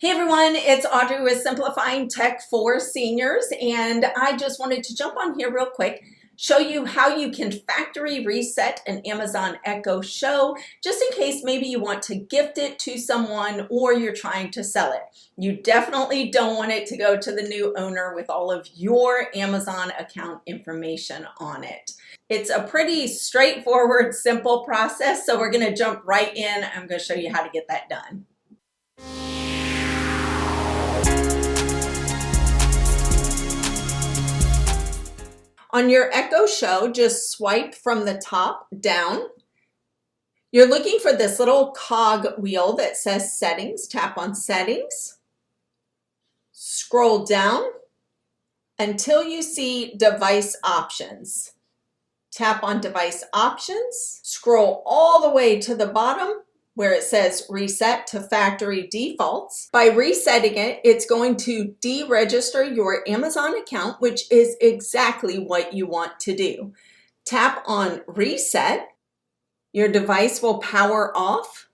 Hey everyone, it's Audrey with Simplifying Tech for Seniors, and I just wanted to jump on here real quick, show you how you can factory reset an Amazon Echo Show, just in case maybe you want to gift it to someone or you're trying to sell it. You definitely don't want it to go to the new owner with all of your Amazon account information on it. It's a pretty straightforward, simple process, so we're going to jump right in. I'm going to show you how to get that done. On your Echo Show, just swipe from the top down. You're looking for this little cog wheel that says Settings. Tap on Settings. Scroll down until you see Device Options. Tap on Device Options. Scroll all the way to the bottom where it says Reset to Factory Defaults. By resetting it, it's going to deregister your Amazon account, which is exactly what you want to do. Tap on Reset. Your device will power off.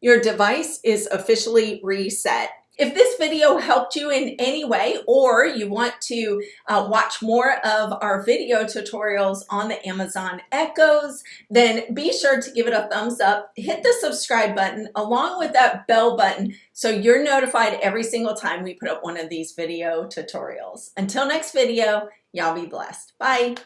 Your device is officially reset. If this video helped you in any way, or you want to watch more of our video tutorials on the Amazon Echoes, then be sure to give it a thumbs up, hit the subscribe button along with that bell button so you're notified every single time we put up one of these video tutorials. Until next video, y'all be blessed. Bye.